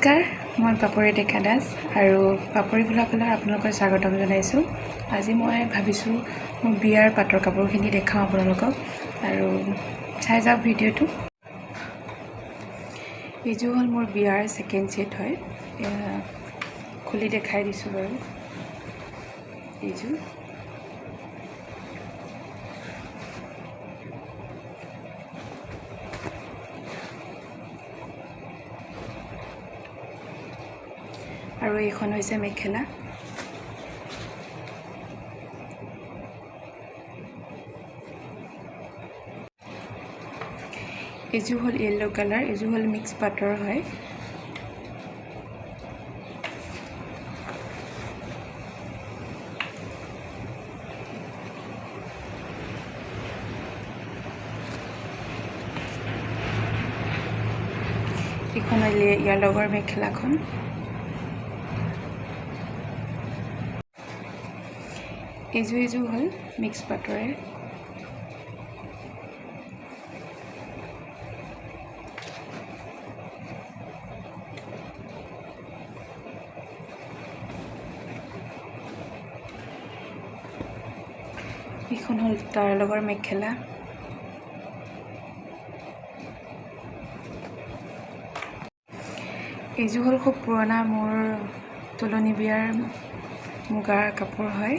নমস্কাৰ, মই পাপৰি ডেকা দাস আৰু পাপৰি ভ্লগলৈ আপোনালোকক স্বাগতম জনাইছোঁ। আজি মই ভাবিছোঁ মোৰ বিয়াৰ পাটৰ কাপোৰখিনি দেখাওঁ আপোনালোকক আৰু চাই যাওক ভিডিঅ'টো। এইযোৰ হ'ল মোৰ বিয়াৰ ছেকেণ্ড ছেট হয়, খুলি দেখাই দিছোঁ বাৰু। এইযোৰ আৰু এইখন হৈছে মেখেলা। এইযোৰ হ'ল য়েল্ল' কালাৰ, এইযোৰ হ'ল মিক্স পাটৰ হয়। এইখন হ'ল ইয়াৰ লগৰ মেখেলাখন। এইযোৰ হ'ল মিক্স পাটৰে। এইখন হ'ল তাৰ লগৰ মেখেলা। এইযোৰ হ'ল খুব পুৰণা মোৰ তোলনি বিয়াৰ মুগাৰ কাপোৰ হয়,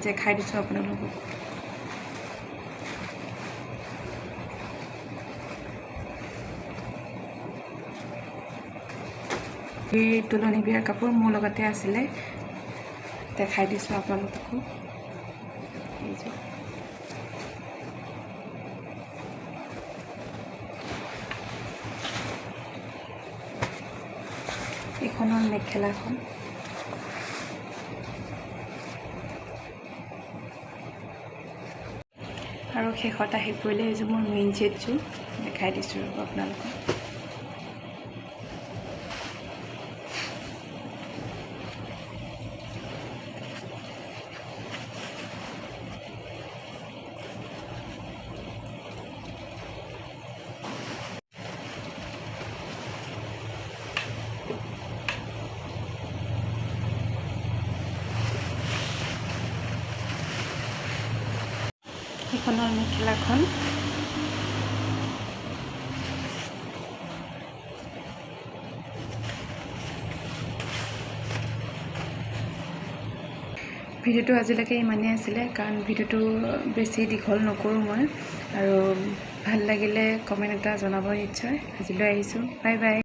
দেখাই দিছোঁ আপোনালোকক। এই তোলনি বিয়াৰ কাপোৰ মোৰ লগতে আছিলে, দেখাই দিছোঁ আপোনালোককো। এইযোৰ এইখন হ'ল মেখেলাখন। আৰু শেষত আহি পৰিলে এইযোৰ মোৰ মেইন ছেটযোৰ, দেখাই দিছোঁ আপোনালোকক। এইখন হ'ল মেখেলাখন। ভিডিঅ'টো আজিলৈকে ইমানেই আছিলে, কাৰণ ভিডিঅ'টো বেছি দীঘল নকৰোঁ মই। আৰু ভাল লাগিলে কমেণ্ট এটা জনাব নিশ্চয়। আজিলৈ আহিছোঁ, বাই বাই।